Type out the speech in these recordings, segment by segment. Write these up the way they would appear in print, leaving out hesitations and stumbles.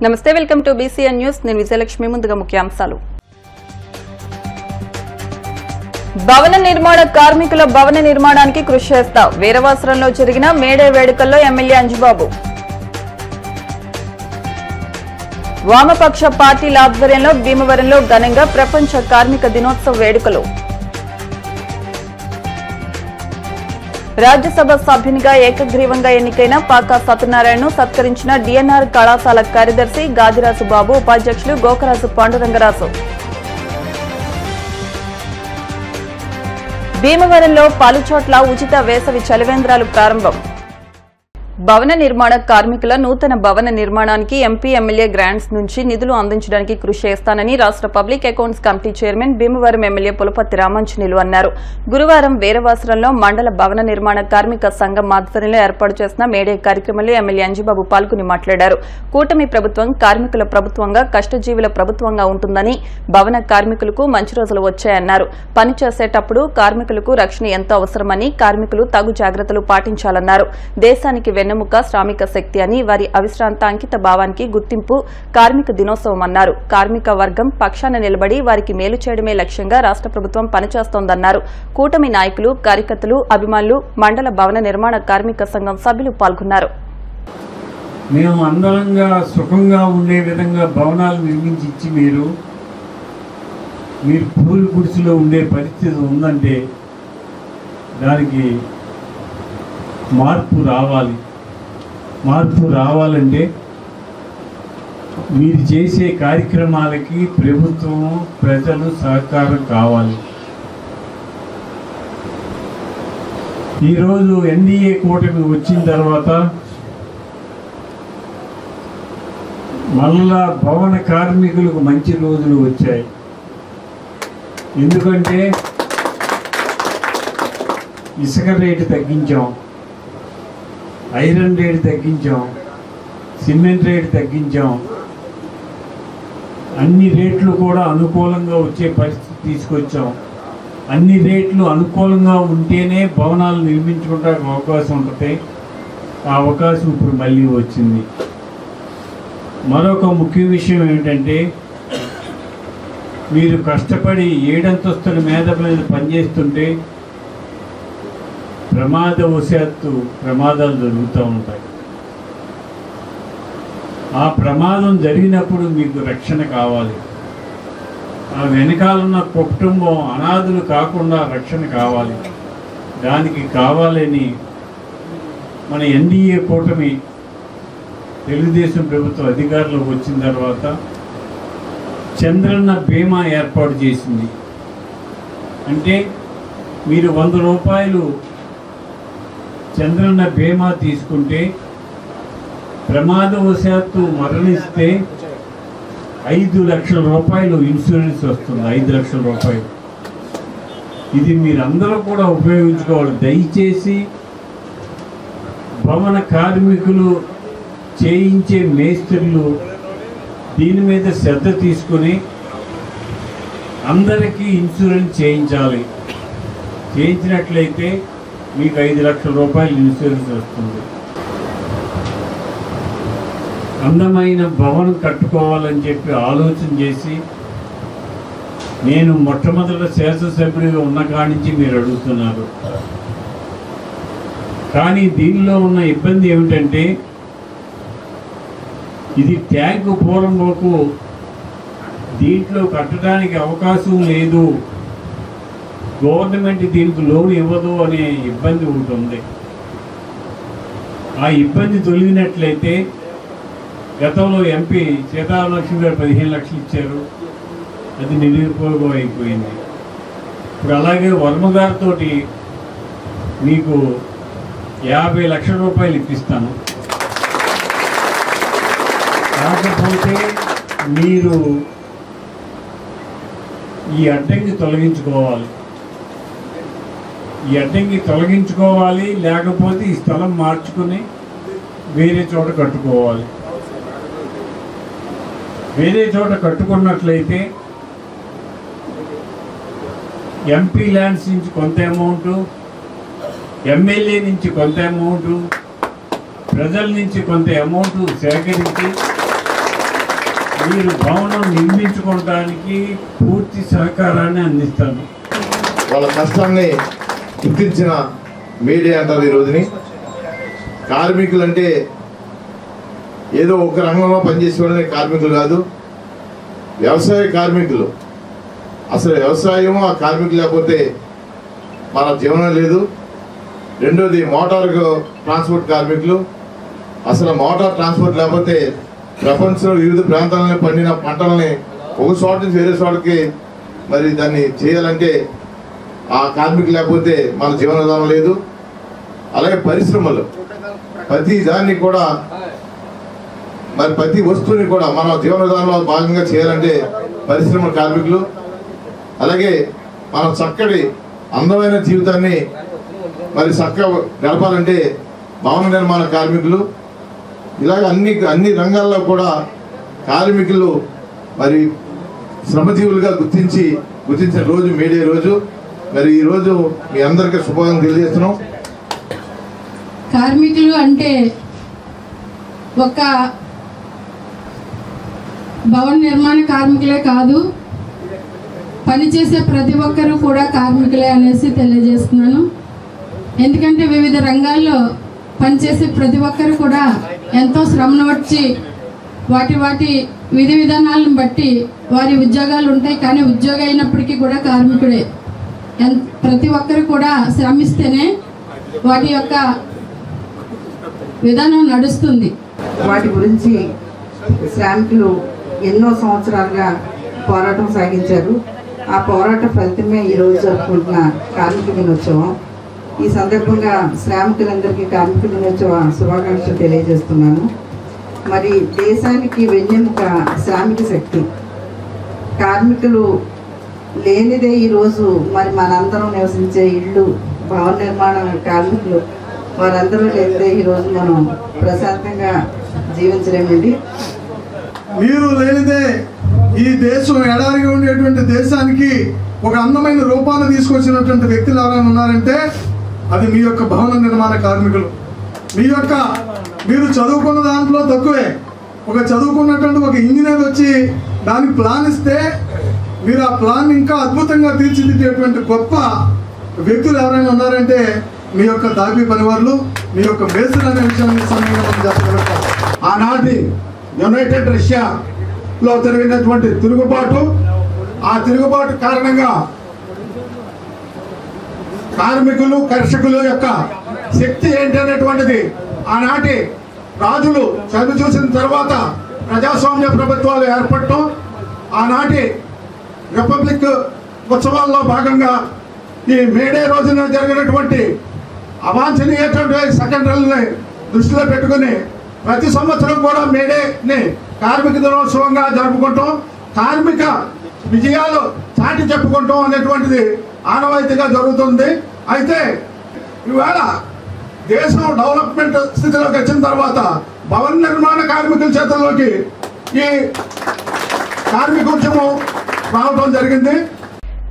నమస్తే, welcome to BCN news. నేను విజయలక్ష్మి. ముందుగా ముఖ్యాంశాలు. భవన నిర్మాణ కార్మికుల భవన నిర్మాణానికి కృషి చేస్తా. వీరవాసరంలో జరిగిన మేడే వేడుకల్లో ఎమ్మెల్యే అంజుబాబు. వామపక్ష పార్టీల ఆధ్వర్యంలో భీమవరంలో ఘనంగా ప్రపంచ కార్మిక దినోత్సవ వేడుకలు. రాజ్యసభ సభ్యునిగా ఏకగ్రీవంగా ఎన్నికైన పాకా సత్యనారాయణను సత్కరించిన DNR కళాశాల కార్యదర్శి గాదిరాజు బాబు, ఉపాధ్యక్షులు గోకరాజు పాండురంగరాజు. భీమవరంలో పలుచోట్ల ఉచిత వేసవి చలివేంద్రాలు ప్రారంభం. భవన నిర్మాణ కార్మికుల నూతన భవన నిర్మాణానికి ఎంపీ, ఎమ్మెల్యే గ్రాంట్స్ నుంచి నిధులు అందించడానికి కృషి చేస్తానని రాష్ట్ర public accounts committee chairman Bhimavaram MLA Pulaparthi Ramanjaneyulu అన్నారు. గురువారం వీరవాసరంలో మండల భవన నిర్మాణ కార్మిక సంఘం ఆధ్వర్యంలో ఏర్పాటు చేసిన మేడే కార్యక్రమంలో ఎమ్మెల్యే అంజుబాబు పాల్గొని మాట్లాడారు. కూటమి ప్రభుత్వం కార్మికుల ప్రభుత్వంగా, కష్టజీవుల ప్రభుత్వంగా ఉంటుందని, భవన కార్మికులకు మంచి రోజులు వచ్చాయన్నారు. పని చేసేటప్పుడు కార్మికులకు రక్షణ ఎంతో అవసరమని, కార్మికులు తగు జాగ్రత్తలు పాటించాలన్నారు. దేశానికి వెన్నెముక శ్రామిక శక్తి అని, వారి అవిశ్రాంత అంకిత భావానికి గుర్తింపు కార్మిక దినోత్సవం అన్నారు. కార్మిక వర్గం పక్షాన నిలబడి వారికి మేలు చేయడమే లక్ష్యంగా రాష్ట్ర ప్రభుత్వం పనిచేస్తోందన్నారు. కూటమి నాయకులు, కార్యకర్తలు, అభిమానులు, మండల భవన నిర్మాణ కార్మిక సంఘం సభ్యులు పాల్గొన్నారు. మేము అందరంగా సుఖంగా ఉండే విధంగా భవనాలు నిర్మించి ఇచ్చి మీరు పూరి గుడిసెలో ఉండే పరిస్థితి ఉందంటే దానికి మార్పు రావాలి. మార్పు రావాలంటే మీరు చేసే కార్యక్రమాలకి ప్రభుత్వం, ప్రజలు సహకారం కావాలి. ఈరోజు NDA కూటమి వచ్చిన తర్వాత మళ్ళా భవన కార్మికులకు మంచి రోజులు వచ్చాయి. ఎందుకంటే ఇసుక రేటు తగ్గించాం, ఐరన్ రేటు తగ్గించాం, సిమెంట్ రేటు తగ్గించాం. అన్ని రేట్లు కూడా అనుకూలంగా వచ్చే పరిస్థితి తీసుకొచ్చాం. అన్ని రేట్లు అనుకూలంగా ఉంటేనే భవనాలు నిర్మించుకోవడానికి అవకాశం ఉంటుంది. ఆ అవకాశం ఇప్పుడు మళ్ళీ వచ్చింది. మరొక ముఖ్య విషయం ఏమిటంటే, మీరు కష్టపడి 7 అంతస్తుల మీద పనిచేస్తుంటే ప్రమాదవశాత్తు ప్రమాదాలు జరుగుతూ ఉంటాయి. ఆ ప్రమాదం జరిగినప్పుడు మీకు రక్షణ కావాలి. ఆ వెనకాలన్న కుటుంబం అనాథులు కాకుండా రక్షణ కావాలి. దానికి కావాలని మన NDA కూటమి తెలుగుదేశం ప్రభుత్వం అధికారంలోకి వచ్చిన తర్వాత చంద్రన్న బీమా ఏర్పాటు చేసింది. అంటే మీరు 100 రూపాయలు చంద్రన్న బీమా తీసుకుంటే ప్రమాదవశాత్తు మరణిస్తే 5 లక్షల రూపాయలు ఇన్సూరెన్స్ వస్తుంది. 5 లక్షల రూపాయలు. ఇది మీరందరూ కూడా ఉపయోగించుకోవాలి. దయచేసి భవన కార్మికులు, చేయించే మేస్త్రులు దీని మీద శ్రద్ధ తీసుకుని అందరికీ ఇన్సూరెన్స్ చేయించాలి. చేయించినట్లయితే మీకు 5 లక్షల రూపాయలు ఇన్సూరెన్స్ వస్తుంది. అందమైన భవనం కట్టుకోవాలని చెప్పి ఆలోచన చేసి నేను మొట్టమొదట శాసనసభ్యుడిగా ఉన్న కాడి నుంచి మీరు అడుగుతున్నారు. కానీ దీనిలో ఉన్న ఇబ్బంది ఏమిటంటే, ఇది ట్యాంకు పూర్వంలోపు దీంట్లో కట్టడానికి అవకాశం లేదు, గవర్నమెంట్ దీనికి లోన్ ఇవ్వదు అనే ఇబ్బంది ఉంటుంది. ఆ ఇబ్బంది తొలగినట్లయితే గతంలో ఎంపీ సీతారామలక్ష్మి గారు 15 లక్షలు ఇచ్చారు, అది నిరుపయోగం అయిపోయింది. ఇప్పుడు అలాగే వర్మ గారితో మీకు 50 లక్షల రూపాయలు ఇప్పిస్తాను. కాకపోతే మీరు ఈ అడ్డంకి తొలగించుకోవాలి. ఈ అడ్డంకి తొలగించుకోవాలి, లేకపోతే ఈ స్థలం మార్చుకుని వేరే చోట కట్టుకోవాలి. వేరే చోట కట్టుకున్నట్లయితే ఎంపీ ల్యాండ్స్ నుంచి కొంత అమౌంట్, ఎమ్మెల్యే నుంచి కొంత అమౌంట్, ప్రజల నుంచి కొంత అమౌంట్ సేకరించి మీరు భవనం నిర్మించుకోవడానికి పూర్తి సహకారాన్ని అందిస్తాను. వాళ్ళ కష్టాన్ని గుర్తించిన మీడియా అంటారు ఈ రోజుని. కార్మికులు అంటే ఏదో ఒక రంగంలో పనిచేసే వాళ్ళని కార్మికులు కాదు, వ్యవసాయ కార్మికులు. అసలు వ్యవసాయం ఆ కార్మికులు లేకపోతే మన జీవనం లేదు. రెండోది మోటార్ ట్రాన్స్పోర్ట్ కార్మికులు. అసలు మోటార్ ట్రాన్స్పోర్ట్ లేకపోతే ప్రపంచంలో వివిధ ప్రాంతాలను పండిన పంటలని ఒక చోట నుంచి వేరే చోటకి మరి దాన్ని చేయాలంటే ఆ కార్మికులు లేకపోతే మన జీవన విధానం లేదు. అలాగే పరిశ్రమలు, ప్రతి దాన్ని కూడా మరి ప్రతి వస్తువుని కూడా మన జీవన విధానంలో భాగంగా చేయాలంటే పరిశ్రమ కార్మికులు. అలాగే మనం చక్కటి అందమైన జీవితాన్ని మరి చక్కగా గడపాలంటే భవన నిర్మాణ కార్మికులు. ఇలాగ అన్ని రంగాల్లో కూడా కార్మికులు మరి శ్రమజీవులుగా గుర్తించిన రోజు మేడే రోజు. మరి ఈ రోజు మీ అందరికీ శుభాకాంక్షలు తెలియజేస్తున్నాం. కార్మికులు అంటే ఒక భవన నిర్మాణ కార్మికులే కాదు, పనిచేసే ప్రతి ఒక్కరూ కూడా కార్మికులే అనేసి తెలియజేస్తున్నాను. ఎందుకంటే వివిధ రంగాల్లో పనిచేసే ప్రతి ఒక్కరు కూడా ఎంతో శ్రమను వచ్చి వాటి విధి విధానాలను బట్టి వారి ఉద్యోగాలు ఉంటాయి. కానీ ఉద్యోగం అయినప్పటికీ కూడా కార్మికుడే. ప్రతి ఒక్కరు కూడా శ్రమిస్తేనే వాటి యొక్క విధానం నడుస్తుంది. వాటి గురించి శ్రామికులు ఎన్నో సంవత్సరాలుగా పోరాటం సాగించారు. ఆ పోరాట ఫలితమే ఈరోజు జరుపుకుంటున్న కార్మిక దినోత్సవం. ఈ సందర్భంగా శ్రామికులందరికీ కార్మిక దినోత్సవ శుభాకాంక్షలు తెలియజేస్తున్నాను. మరి దేశానికి వెన్నెముక శ్రామిక శక్తి. కార్మికులు లేనిదే ఈరోజు మరి మనందరం నివసించే ఇళ్ళు, భవన నిర్మాణ కార్మికులు వారందరూ లేనిదే ఈరోజు మనం ప్రశాంతంగా జీవించలేమండి. మీరు లేనిదే ఈ దేశం ఎడారిగా ఉండేటువంటి దేశానికి ఒక అందమైన రూపాన్ని తీసుకొచ్చినటువంటి వ్యక్తులు ఎవరైనా ఉన్నారంటే అది మీ యొక్క భవన నిర్మాణ కార్మికులు. మీరు చదువుకున్న దాంట్లో తక్కువే. ఒక చదువుకున్నటువంటి ఒక ఇంజనీర్ వచ్చి దానికి ప్లాన్ ఇస్తే మీరు ఆ ప్లాన్ ఇంకా అద్భుతంగా తీర్చిదిద్దేటువంటి గొప్ప వ్యక్తులు ఎవరైనా ఉన్నారంటే మీ యొక్క దాపి పనివాళ్ళు, మీ యొక్క మేస్త్రులు అనే విషయాన్ని సమయంగా మనం చెప్పగలుగుతాం. ఆనాటి యునైటెడ్ రష్యాలో జరిగినటువంటి తిరుగుబాటు, ఆ తిరుగుబాటు కారణంగా కార్మికులు, కర్షకుల యొక్క శక్తి ఏంటి అనేటువంటిది ఆనాటి రాజులు చదువు చూసిన తర్వాత ప్రజాస్వామ్య ప్రభుత్వాలు ఏర్పడటం, ఆనాటి రిపబ్లిక్ ఉత్సవాల్లో భాగంగా ఈ మేడే రోజున జరిగినటువంటి అవాంఛనీయటువంటి సంఘటనల్ని దృష్టిలో పెట్టుకుని ప్రతి సంవత్సరం కూడా మేడేని కార్మిక దినోత్సవంగా జరుపుకుంటాం. కార్మిక విజయాలు చాటి చెప్పుకుంటాం అనేటువంటిది ఆనవాయితీగా జరుగుతుంది. అయితే ఇవాళ దేశం డెవలప్మెంట్ స్థితిలోకి వచ్చిన తర్వాత భవన నిర్మాణ కార్మికుల చేతుల్లోకి ఈ కార్మిక ఉద్యమం రావడం జరిగింది.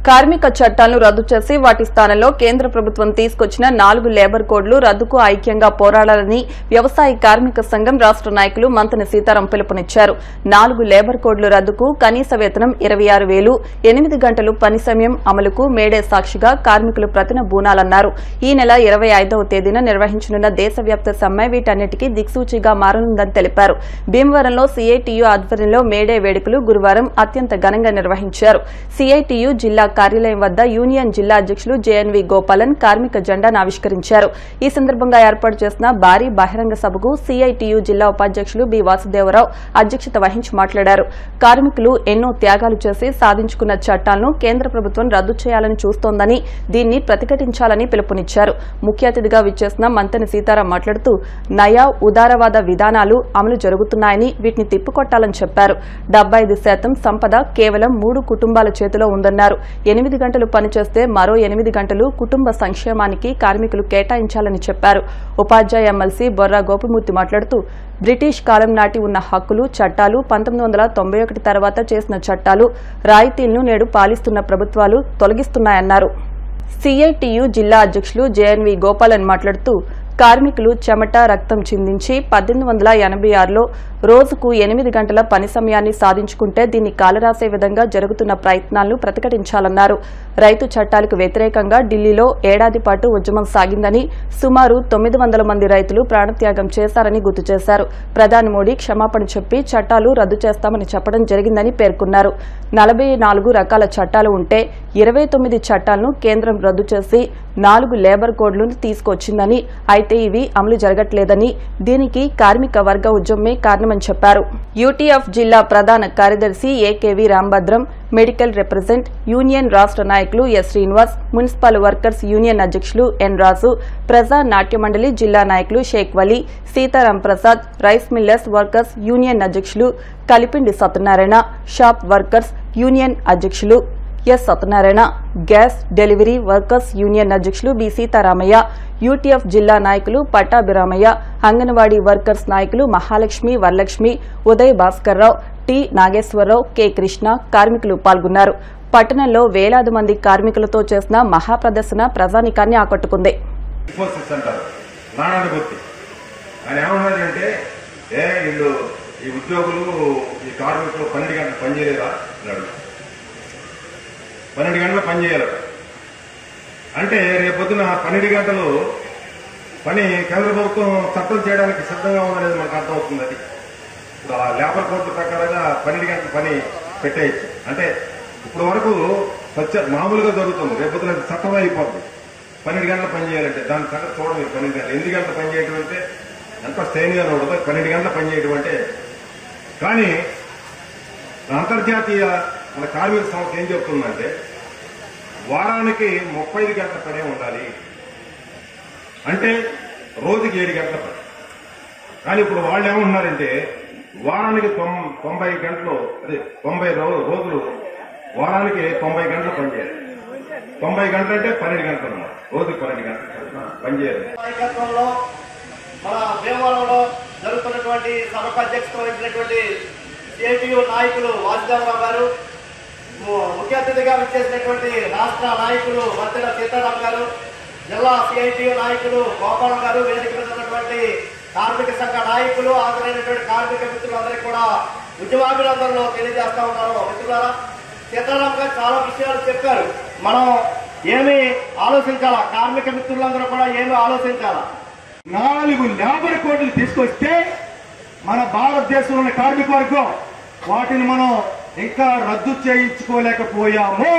కార్మిక చట్టాలను రద్దు చేసి వాటి స్థానంలో కేంద్ర ప్రభుత్వం తీసుకొచ్చిన 4 లేబర్ కోడ్లు రద్దుకు ఐక్యంగా పోరాడాలని వ్యవసాయ కార్మిక సంఘం రాష్ట నాయకులు మంతెన సీతారాం పిలుపునిచ్చారు. 4 లేబర్ కోడ్లు రద్దుకు, కనీస వేతనం 26,000, 8 గంటలు పని సమయం అమలుకు మేడే సాక్షిగా కార్మికులు ప్రతినబూనాలన్నారు. ఈ నెల 25వ తేదీన నిర్వహించనున్న దేశవ్యాప్త సమ్మె వీటన్నిటికీ దిక్సూచిగా మారనుందని తెలిపారు. భీమవరంలో సిఐటియు ఆధ్వర్యంలో మేడే వేడుకలు గురువారం అత్యంత ఘనంగా నిర్వహించారు. సిఐటియు జిల్లా కార్యాలయం వద్ద యూనియన్ జిల్లా అధ్యక్షులు జేఎన్వి గోపాలన్ కార్మిక జెండాను ఆవిష్కరించారు. ఈ సందర్భంగా ఏర్పాటు చేసిన భారీ బహిరంగ సభకు సిఐటియు జిల్లా ఉపాధ్యక్షులు బి వాసుదేవరావు అధ్యక్షత వహించి మాట్లాడారు. కార్మికులు ఎన్నో త్యాగాలు చేసి సాధించుకున్న చట్టాలను కేంద్ర ప్రభుత్వం రద్దు చేయాలని చూస్తోందని, దీన్ని ప్రతిఘటించాలని పిలుపునిచ్చారు. ముఖ్య అతిథిగా విచ్చేసిన మంతెన సీతారాం మాట్లాడుతూ నయా ఉదారవాద విధానాలు అమలు జరుగుతున్నాయని, వీటిని తిప్పికొట్టాలని చెప్పారు. 75% సంపద కేవలం 3 కుటుంబాల చేతిలో ఉందన్నారు. 8 గంటలు పనిచేస్తే మరో 8 గంటలు కుటుంబ సంక్షేమానికి కార్మికులు కేటాయించాలని చెప్పారు. ఉపాధ్యాయ ఎమ్మెల్సీ బొర్రా గోపిమూర్తి మాట్లాడుతూ బ్రిటిష్ కాలం నాటి ఉన్న హక్కులు, చట్టాలు, 1991 తర్వాత చేసిన చట్టాలు, రాయితీలను నేడు పాలిస్తున్న ప్రభుత్వాలు తొలగిస్తున్నాయన్నారు. సిఐటియు జిల్లా అధ్యక్షులు జేఎన్వి గోపాలన్ మాట్లాడుతూ కార్మికులు చెమట, రక్తం చిందించి 1886లో రోజుకు 8 గంటల పని సమయాన్ని సాధించుకుంటే దీన్ని కాలరాసే విధంగా జరుగుతున్న ప్రయత్నాలను ప్రతిఘటించాలన్నారు. రైతు చట్టాలకు వ్యతిరేకంగా ఢిల్లీలో ఏడాది పాటు ఉద్యమం సాగిందని, సుమారు 900 మంది రైతులు ప్రాణత్యాగం చేశారని గుర్తు చేశారు. ప్రధాని మోడీ క్షమాపణ చెప్పి చట్టాలు రద్దు చేస్తామని చెప్పడం జరిగిందని పేర్కొన్నారు. 44 రకాల చట్టాలు ఉంటే 29 చట్టాలను కేంద్రం రద్దు చేసి 4 లేబర్ కోడ్లను తీసుకొచ్చిందని, అయితే ఇవి అమలు జరగట్లేదని, దీనికి కార్మిక వర్గ ఉద్యమమే కారణమని చెప్పారు. యూటీఎఫ్ జిల్లా ప్రధాన కార్యదర్శి AKV Rambhadram, medical represent union రాష్ట్ర నాయకులు S Srinivas, municipal workers union అధ్యక్షులు ఎన్ రాజు, ప్రజా నాట్య మండలి జిల్లా నాయకులు Sheikh Vali, Sitaram Prasad, rice millers workers union అధ్యక్షులు Kalipindi Satyanarayana, shop workers union అధ్యక్షులు S Satyanarayana, gas delivery workers union అధ్యక్షులు బి సీతారామయ్య, యూటీఎఫ్ జిల్లా నాయకులు పట్టాభిరామయ్య, అంగన్వాడీ వర్కర్స్ నాయకులు మహాలక్ష్మి, వరలక్ష్మి, ఉదయ్ భాస్కర్రావు, టి నాగేశ్వరరావు, కె కృష్ణ కార్మికులు పాల్గొన్నారు. పట్టణంలో వేలాది మంది కార్మికులతో చేసిన మహాప్రదర్శన ప్రజానికాన్ని ఆకట్టుకుంది. ఈ ఉద్యోగులు ఈ కార్మికులు 12 గంటలు పనిచేయలేదా అన్నాడు. 12 గంటలు పని చేయాలట అంటే రేపొద్దున 12 గంటలు పని కేంద్ర ప్రభుత్వం చట్టం చేయడానికి సిద్ధంగా ఉందనేది మనకు అర్థమవుతుంది. అది ఇప్పుడు ఆ లేబర్ కోడ్ ప్రకారంగా 12 గంటల పని పెట్టేయచ్చు. అంటే ఇప్పుడు వరకు మామూలుగా జరుగుతుంది, రేపొద్దున చట్టం అయిపోతుంది. 12 గంటలు పని చేయాలంటే దాని సంగతి చూడండి. 12 గంటలు 8 గంటలు పని చేయడం అంటే ఎంత స్ట్రెయిన్గా ఉండదు. 12 గంటలు పని చేయడం అంటే కానీ అంతర్జాతీయ మన కార్మిక సంస్థ ఏం చెప్తుందంటే వారానికి 35 గంటల పనే ఉండాలి, అంటే రోజుకి 7 గంటల పని. కానీ ఇప్పుడు వాళ్ళు ఏమంటున్నారంటే వారానికి 90 గంటలు, అదే 90 రోజులు, వారానికి 90 గంటలు పని చేయాలి. 90 గంటలు అంటే 12 గంటలు అన్నారు, రోజుకి 12 గంటలు పని చేయాలి. నాయకత్వంలో మన భీమవరంలో జరుగుతున్నటువంటి సభకు అధ్యక్షత వహించినటువంటి సిఐటియు నాయకులు వాసుదేవరావు గారు, ముఖ్య అతిథిగా విచ్చేసినటువంటి రాష్ట్ర నాయకులు మద్దెల సీతారాం గారు, జిల్లా సిఐటియు నాయకులు గోపాల్ గారు, వేదిక మీద ఉన్నటువంటి కార్మిక సంఘ నాయకులు, హాజరైనటువంటి కార్మిక మిత్రులందరికీ కూడా ఉద్యమాభినందనలు తెలియజేస్తా ఉన్నారు. మిత్రులారా, సీతారాం గారు చాలా విషయాలు చెప్పారు. మనం ఏమి ఆలోచించాలా, కార్మిక మిత్రులందరూ కూడా ఏమి ఆలోచించాలా. 4 లేబర్ కోడ్లు తీసుకొస్తే మన భారతదేశంలోని కార్మిక వర్గం వాటిని మనం ఇంకా రద్దు చేయించుకోలేకపోయాము.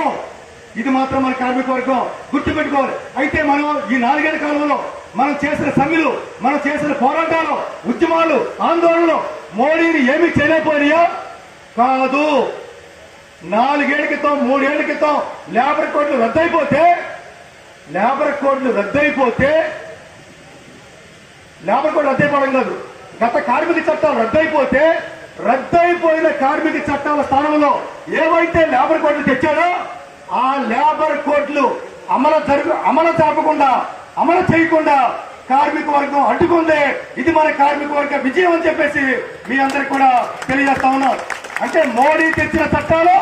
ఇది మాత్రం మన కార్మిక వర్గం గుర్తుపెట్టుకోవాలి. అయితే మనం ఈ 4 ఏళ్ల కాలంలో మనం చేసిన సమ్మెలు, మనం చేసిన పోరాటాలు, ఉద్యమాలు, ఆందోళనలు మోడీని ఏమీ చేయలేకపోయా కాదు. 4 ఏళ్ల క్రితం, 3 ఏళ్ల క్రితం లేబర్ కోడ్లు రద్దయిపోతే లేబర్ కోడ్ రద్దయిపోవడం కాదు, గత కార్మిక చట్టాలు రద్దయిపోయిన కార్మిక చట్టాల స్థానంలో ఏవైతే లేబర్ కోడ్లు తెచ్చారో ఆ లేబర్ కోడ్లు అమలు చేయకుండా కార్మిక వర్గం అడ్డుకుందే. ఇది మన కార్మిక వర్గ విజయం అని చెప్పేసి మీ అందరికి కూడా తెలియజేస్తా ఉన్నాం. అంటే మోడీ తెచ్చిన చట్టాలు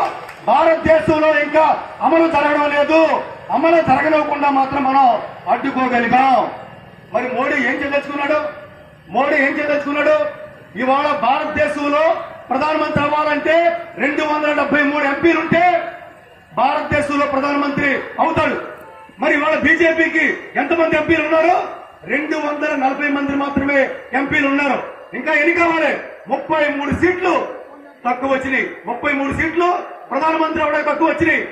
భారతదేశంలో ఇంకా అమలు జరగడం లేదు. అమలు జరగనివ్వకుండా మాత్రం మనం అడ్డుకోగలిగాం. మరి మోడీ ఏం చేయదలుచుకున్నాడు? ఇవాళ భారతదేశంలో ప్రధానమంత్రి అవ్వాలంటే 273 ఎంపీలుంటే భారతదేశంలో ప్రధానమంత్రి అవుతాడు. మరి ఇవాళ బీజేపీకి ఎంతమంది ఎంపీలు ఉన్నారు? 240 మంది మాత్రమే ఎంపీలు ఉన్నారు. ఇంకా ఎన్ని కావాలి? 33 సీట్లు తక్కువ వచ్చినాయి. 33 సీట్లు ప్రధానమంత్రి అవడానికి తక్కువ వచ్చినాయి.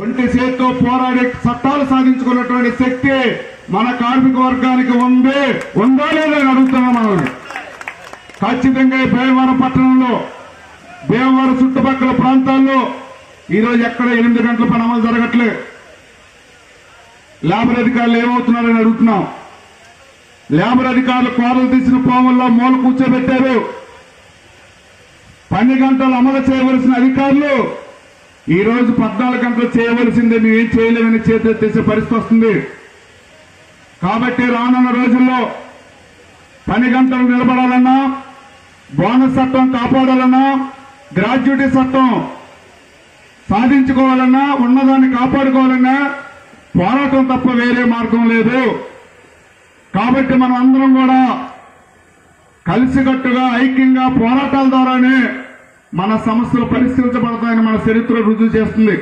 ఒంటి చేతితో పోరాడి చట్టాలు సాధించుకున్నటువంటి శక్తి మన కార్మిక వర్గానికి ఉందో లేదో అడుగుతున్నాం. మనం ఖచ్చితంగా భీమవరం పట్టణంలో, భీమవరం చుట్టుపక్కల ప్రాంతాల్లో ఈరోజు ఎక్కడ 8 గంటల పని అమలు జరగట్లేదు. లేబర్ అధికారులు ఏమవుతున్నారని అడుగుతున్నాం. లేబర్ అధికారులు కోరలు తీసిన పాముల్లో మూల కూర్చోబెట్టారు. 10 గంటలు అమలు చేయవలసిన అధికారులు ఈ రోజు 14 గంటలు చేయవలసిందే, మేమేం చేయలేమని చేతెత్తేసే పరిస్థితి వస్తుంది. కాబట్టి రానున్న రోజుల్లో 10 గంటలు నిలబడాలన్నా, బోనస్ చట్టం కాపాడాలన్నా, గ్రాడ్యుయేటీ చట్టం సాధించుకోవాలన్నా, ఉన్నదాన్ని కాపాడుకోవాలన్నా పోరాటం తప్ప వేరే మార్గం లేదు. కాబట్టి మనం అందరం కూడా కలిసికట్టుగా ఐక్యంగా పోరాటాల ద్వారానే మన సమస్యలు పరిష్కరించబడతాయని మన చరిత్ర రుజువు చేస్తుంది.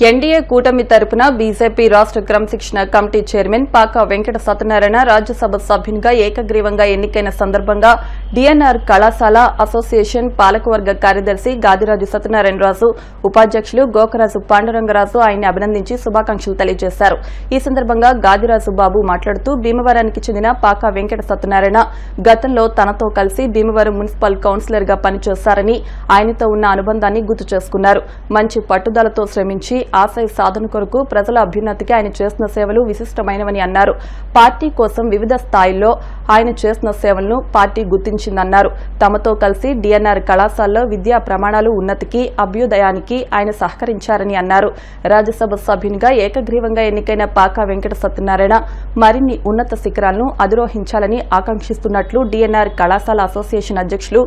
ఎన్డీఏ కూటమి తరపున బీజేపీ రాష్ట్ర క్రమశిక్షణ కమిటీ చైర్మన్ పాకా వెంకట సత్యనారాయణ రాజ్యసభ సభ్యునిగా ఏకగ్రీవంగా ఎన్నికైన సందర్భంగా డీఎన్ఆర్ కళాశాల అసోసియేషన్ పాలకవర్గ కార్యదర్శి గాదిరాజు సత్యనారాయణరాజు, ఉపాధ్యక్షులు గోకరాజు పాండురంగరాజు ఆయన్ని అభినందించి శుభాకాంక్షలు తెలియజేశారు. ఈ సందర్భంగా గాదిరాజు బాబు మాట్లాడుతూ భీమవరానికి చెందిన పాకా వెంకట సత్యనారాయణ గతంలో తనతో కలిసి భీమవరం మున్సిపల్ కౌన్సిలర్ గా పనిచేశారని, ఆయనతో ఉన్న అనుబంధాన్ని గుర్తు చేసుకున్నారు. మంచి పట్టుదలతో శ్రమించి ఆశయ సాధన కొరకు ప్రజల అభ్యున్నతికి ఆయన చేసిన సేవలు విశిష్టమైనవని అన్నారు. పార్టీ కోసం వివిధ స్థాయిల్లో ఆయన చేసిన సేవలను పార్టీ గుర్తించిందన్నారు. తమతో కలిసి డీఎన్ఆర్ కళాశాలలో విద్యా ప్రమాణాలు ఉన్నతికి, అభ్యుదయానికి ఆయన సహకరించారని అన్నారు. రాజ్యసభ సభ్యునిగా ఏకగ్రీవంగా ఎన్నికైన పాకా వెంకట సత్యనారాయణ మరిన్ని ఉన్నత శిఖరాలను అధిరోహించాలని ఆకాంక్షిస్తున్నట్లు డీఎన్ఆర్ కళాశాల అసోసియేషన్ అధ్యక్షులు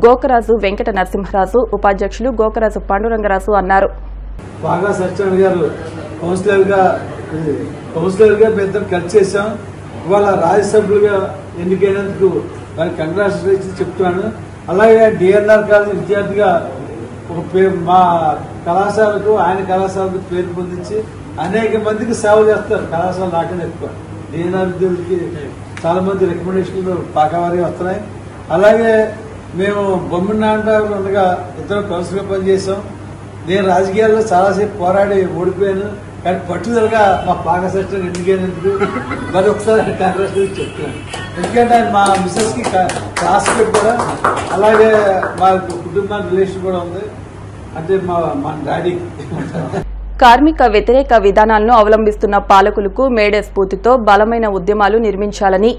గోకరాజు వెంకట నరసింహరాజు, ఉపాధ్యక్షులు గోకరాజు పాండురంగరాజు అన్నారు. బాగా సత్యనారాయణ గారు కౌన్సిలర్గా పెద్ద ఖర్చు చేశాం. ఇవాళ రాజ్యసభ్యులుగా ఎన్నికైనందుకు వారికి కంగ్రాచులేషన్స్ చెప్తున్నాను. అలాగే డిఎన్ఆర్ కాలేజ్ విద్యార్థిగా మా కళాశాలకు ఆయన కళాశాలకు పేరు పొందించి అనేక మందికి సేవ చేస్తారు. కళాశాల నాకనే ఎక్కువ డిఎన్ఆర్ విద్యార్థులకి చాలా మంది రికమెండేషన్లు పాకావారి వస్తున్నాయి. అలాగే మేము బొమ్మడి నారాయణరావు ఉండగా ఇద్దరు కౌన్సిలర్గా పనిచేసాం. నేను రాజకీయాల్లో చాలాసేపు పోరాడి ఓడిపోయాను. కానీ పట్టుదలగా మా పాక సెక్టర్ ఎన్నికైనందుకు మరి ఒకసారి కాంగ్రెస్ చెప్తున్నాను. ఎందుకంటే ఆయన మా మిస్సెస్ కి క్లాస్మేట్ కూడా, అలాగే మా కుటుంబానికి రిలేషన్ కూడా ఉంది. అంటే మా డాడీ. కార్మిక వ్యతిరేక విధానాలను అవలంబిస్తున్న పాలకులకు మేడే స్ఫూర్తితో బలమైన ఉద్యమాలు నిర్మించాలని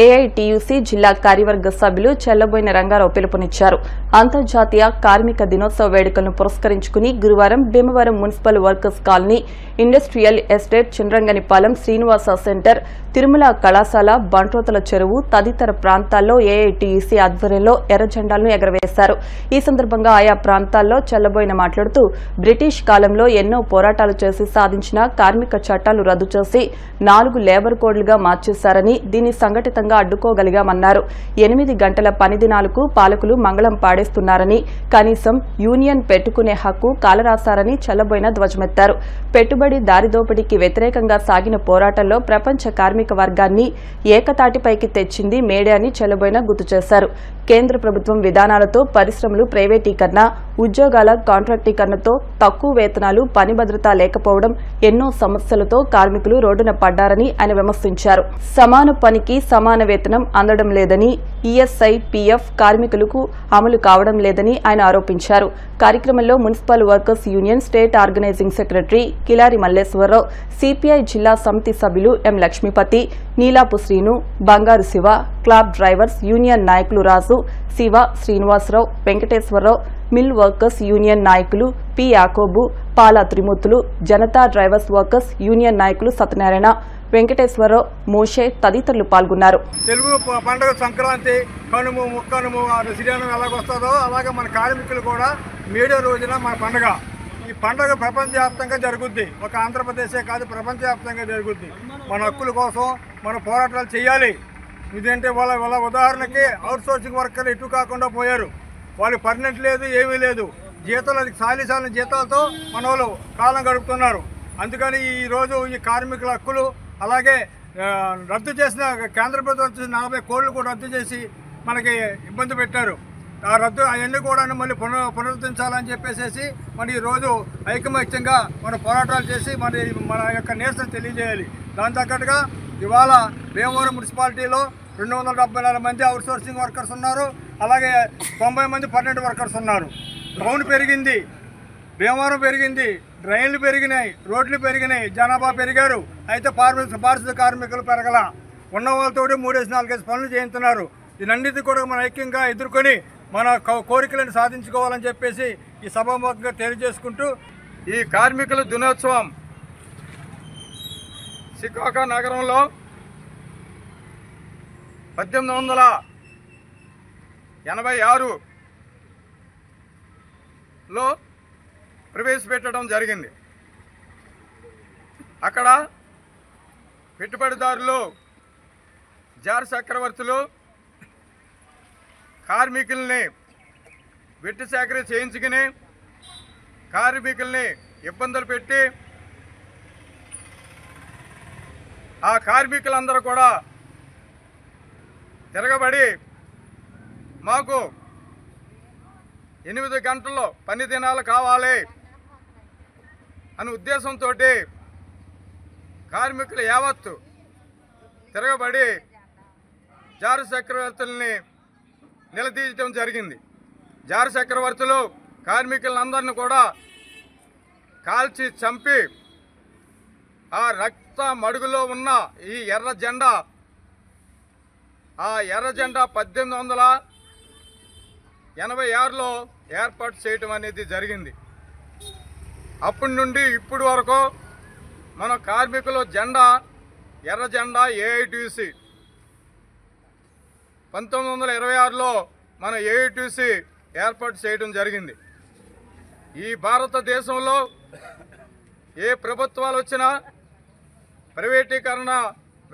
ఏఐటీయూసీ జిల్లా కార్యవర్గ సభ్యులు చెల్లబోయిన రంగారావు పిలుపునిచ్చారు. అంతర్జాతీయ కార్మిక దినోత్సవ వేడుకలను పురస్కరించుకుని గురువారం Bhimavaram municipal workers colony, industrial estate, Chindranganipalem, Srinivasa centre, Tirumala కళాశాల, బంట్రోతుల చెరువు తదితర ప్రాంతాల్లో ఏఐటీయూసీ ఆధ్వర్యంలో ఎర్రజెండాలను ఎగరవేశారు. ఈ సందర్భంగా ఆయా ప్రాంతాల్లో చెల్లబోయిన మాట్లాడుతూ బ్రిటిష్ కాలంలో ఎన్నో పోరాటాలు చేసి సాధించిన కార్మిక చట్టాలు రద్దు చేసి 4 లేబర్ కోడ్లుగా మార్చేశారని, దీన్ని సంఘటితంగా అడ్డుకోగలిగామన్నారు. 8 గంటల పని దినాలకు పాలకులు మంగళం పాడేస్తున్నారని, కనీసం యూనియన్ పెట్టుకునే హక్కు కాలరాశారని చెల్లబోయిన ధ్వజమెత్తారు. పెట్టుబడి దారిదోపిడీకి వ్యతిరేకంగా సాగిన పోరాటంలో ప్రపంచ కార్మిక వర్గాన్ని ఏకతాటిపైకి తెచ్చింది మేడే అని చెల్లబోయిన గుర్తు చేశారు. కేంద్ర ప్రభుత్వం విధానాలతో పరిశ్రమలు ప్రైవేటీకరణ, ఉద్యోగాల కాంట్రాక్టీకరణతో తక్కువ వేతనాలు, పని భద్రత లేకపోవడం, ఎన్నో సమస్యలతో కార్మికులు రోడ్డున పడ్డారని ఆయన విమర్శించారు. సమాన పనికి సమాన వేతనం అందడం లేదని, ఈఎస్ఐ, పీఎఫ్ కార్మికులకు అమలు కావడం లేదని ఆయన ఆరోపించారు. కార్యక్రమంలో municipal workers union state organizing secretary Kilari Malleswara Rao, CPI జిల్లా సమితి సభ్యులు ఎం లక్ష్మీపతి, నీలాపు శ్రీను, బంగారు శివ, క్లాబ్ డ్రైవర్స్ యూనియన్ నాయకులు Raju, Shiva, Srinivasarao, Venkateswararao, mill workers union నాయకులు P Yakobu, Pala Trimurthulu, Janata drivers workers union నాయకులు సత్యనారాయణ, వెంకటేశ్వరరావు, మోషే తదితరులు పాల్గొన్నారు. తెలుగు పండుగ సంక్రాంతి, కనుము, ముక్కనుము, శ్రీరామం ఎలాగొస్తుందో అలాగే మన కార్మికులు కూడా మేడే రోజున మన పండుగ. ఈ పండుగ ప్రపంచవ్యాప్తంగా జరుగుద్ది. ఒక ఆంధ్రప్రదేశే కాదు, ప్రపంచవ్యాప్తంగా జరుగుద్ది. మన హక్కుల కోసం మన పోరాటాలు చేయాలి. ఇదేంటే వాళ్ళ ఉదాహరణకి అవుట్ సోర్సింగ్ వర్కర్లు ఇటు కాకుండా పోయారు. వాళ్ళు పర్మనెంట్ లేదు, ఏమీ లేదు. జీతాలు సాలిసాలిన జీతాలతో మన వాళ్ళు కాలం గడుపుతున్నారు. అందుకని ఈరోజు ఈ కార్మికుల హక్కులు అలాగే రద్దు చేసిన కేంద్ర ప్రభుత్వం 40 కోట్లు కూడా రద్దు చేసి మనకి ఇబ్బంది పెట్టారు. ఆ రద్దు అవన్నీ కూడా మళ్ళీ పునరుద్ధరించాలని చెప్పేసి మరి ఈరోజు ఐకమత్యంగా మనం పోరాటాలు చేసి మన యొక్క నిరసన తెలియజేయాలి. దాని తగ్గట్టుగా ఇవాళ భీమవరం మున్సిపాలిటీలో 274 మంది అవుట్ సోర్సింగ్ వర్కర్స్ ఉన్నారు. అలాగే 90 మంది పర్మనెంట్ వర్కర్స్ ఉన్నారు. టౌన్ పెరిగింది, భీమవరం పెరిగింది, డ్రైన్లు పెరిగినాయి, రోడ్లు పెరిగినాయి, జనాభా పెరిగారు. అయితే పారిశుద్ధ కార్మికులు పెరగల. ఉన్న వాళ్ళతోటి 3-4 పనులు చేయించున్నారు. దీనన్నిటి కూడా మనం ఐక్యంగా ఎదుర్కొని మన కోరికలను సాధించుకోవాలని చెప్పేసి ఈ సభాముఖంగా తెలియజేసుకుంటూ, ఈ కార్మికుల దినోత్సవం చికాగో నగరంలో 1886లో ప్రవేశపెట్టడం జరిగింది. అక్కడ పెట్టుబడిదారులు, జార్ చక్రవర్తులు, కార్మికుల్ని వెట్టి సేకరణ చేయించుకుని కార్మికుల్ని ఇబ్బందులు పెట్టి ఆ కార్మికులందరూ కూడా తిరగబడి మాకు 8 గంటల్లో పని దినాలు కావాలి అనే ఉద్దేశంతో కార్మికులు యావత్తు తిరగబడి జారు చక్రవర్తుల్ని నిలదీయడం జరిగింది. జారు చక్రవర్తులు కార్మికులందరినీ కూడా కాల్చి చంపి ఆ రక్త మడుగులో ఉన్న ఈ ఎర్ర జెండా 1886లో ఏర్పాటు చేయటం అనేది జరిగింది. అప్పటి నుండి ఇప్పటి వరకు మన కార్మికుల జెండా ఎర్ర జెండా ఏఐటీసీ 1926లో మన ఏఐటీసీ ఏర్పాటు చేయడం జరిగింది. ఈ భారతదేశంలో ఏ ప్రభుత్వాలు వచ్చినా ప్రైవేటీకరణ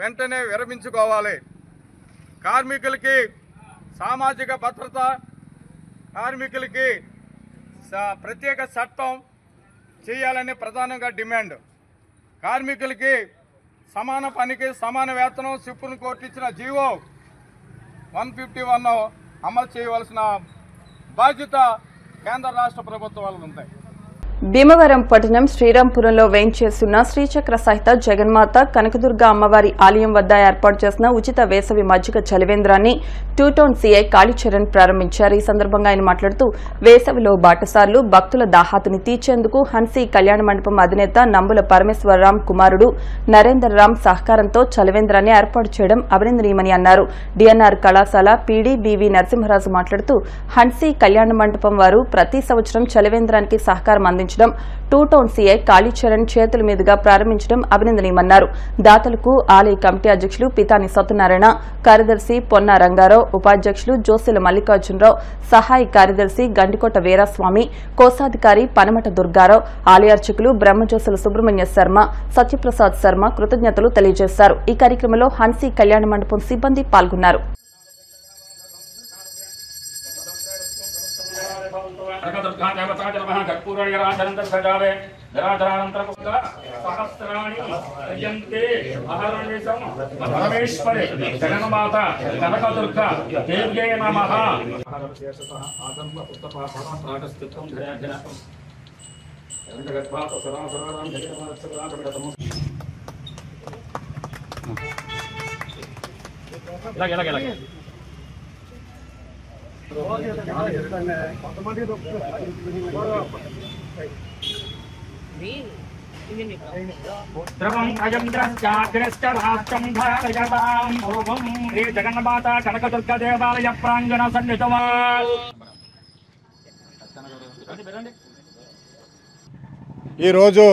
వెంటనే విరమించుకోవాలి. కార్మికులకి సామాజిక భద్రత, కార్మికులకి ప్రత్యేక చట్టం చేయాలని ప్రధానంగా డిమాండ్. కార్మికులకి సమాన పనికి సమాన వేతనం సుప్రీంకోర్టు ఇచ్చిన జీవో 151 అమలు చేయవలసిన బాధ్యత కేంద్ర రాష్ట్ర ప్రభుత్వాలకు ఉంటాయి. భీమవరం పట్టణం శ్రీరాంపురంలో వేంచేస్తున్న శ్రీచక్ర సహిత జగన్మాత కనకదుర్గ అమ్మవారి ఆలయం వద్ద ఏర్పాటు చేసిన ఉచిత వేసవి మజ్జిగ చలివేంద్రాన్ని 2 టౌన్ సీఐ కాళీచరణ్ ప్రారంభించారు. ఈ సందర్భంగా ఆయన మాట్లాడుతూ వేసవిలో బాటసార్లు భక్తుల దాహాతుని తీర్చేందుకు హన్సీ కళ్యాణ మండపం అధినేత నంబుల పరమేశ్వరరాం కుమారుడు నరేందర్ రామ్ సహకారంతో చలివేంద్రాన్ని ఏర్పాటు చేయడం అభినందనీయమని అన్నారు. డిఎన్ఆర్ కళాశాల పీడీ బివి నరసింహరాజు మాట్లాడుతూ హన్సీ కళ్యాణ మండపం వారు ప్రతి సంవత్సరం చలివేంద్రానికి సహకారం అందించారు. 2 టౌన్ సీఐ కాళీచరణ్ చేతుల మీదుగా ప్రారంభించడం అభినందనీయమన్నారు. దాతలకు ఆలయ కమిటీ అధ్యక్షులు పితాని సత్యనారాయణ, కార్యదర్శి పొన్న రంగారావు, ఉపాధ్యక్షులు జోసెల మల్లికార్జునరావు, సహాయ కార్యదర్శి గండికోట వీరాస్వామి, కోశాధికారి పనమట దుర్గారావు, ఆలయార్చకులు బ్రహ్మజోసుల సుబ్రహ్మణ్య శర్మ, సత్యప్రసాద్ శర్మ కృతజ్ఞతలు తెలియజేశారు. ఈ కార్యక్రమంలో హన్సీ కళ్యాణ మండపం సిబ్బంది పాల్గొన్నారు. జగన్మాత కనకదుర్గ దేవ్యై నమః. జగన్మాత కనకదుర్గ దేవాలయ ప్రాంగణ సన్నిధమా. ఈరోజు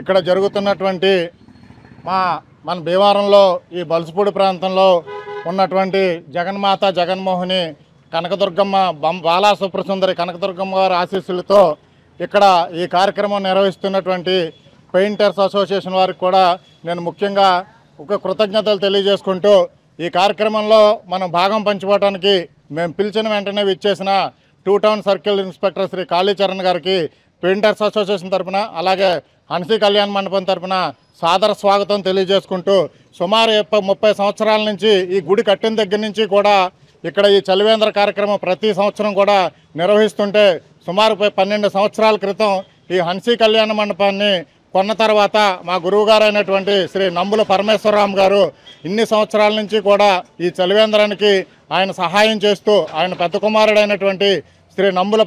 ఇక్కడ జరుగుతున్నటువంటి మన భీమవరంలో ఈ బల్సుపూడి ప్రాంతంలో ఉన్నటువంటి జగన్మాత జగన్మోహిని కనకదుర్గమ్మ బాలాసుప్రసుందరి కనకదుర్గమ్మ గారి ఆశీస్సులతో ఇక్కడ ఈ కార్యక్రమం నిర్వహిస్తున్నటువంటి పెయింటర్స్ అసోసియేషన్ వారికి కూడా నేను ముఖ్యంగా ఒక కృతజ్ఞతలు తెలియజేసుకుంటూ ఈ కార్యక్రమంలో మనం భాగం పంచుకోవడానికి మేము పిలిచిన వెంటనే విచ్చేసిన 2 town circle inspector Shri Kalicharan గారికి పెయింటర్స్ అసోసియేషన్ తరఫున అలాగే హన్సీ కళ్యాణ మండపం తరఫున సాదర స్వాగతం తెలియజేసుకుంటూ సుమారు 30 సంవత్సరాల నుంచి ఈ గుడి కట్టిన దగ్గర నుంచి కూడా ఇక్కడ ఈ చలివేంద్ర కార్యక్రమం ప్రతి సంవత్సరం కూడా నిర్వహిస్తుంటే సుమారు 12 సంవత్సరాల క్రితం ఈ హన్సీ కళ్యాణ మండపాన్ని కొన్న తర్వాత మా గురువుగారు అయినటువంటి శ్రీ నంబుల పరమేశ్వరరాం గారు ఇన్ని సంవత్సరాల నుంచి కూడా ఈ చలివేంద్రానికి ఆయన సహాయం చేస్తూ ఆయన పెద్ద కుమారుడైనటువంటి శ్రీ నంబుల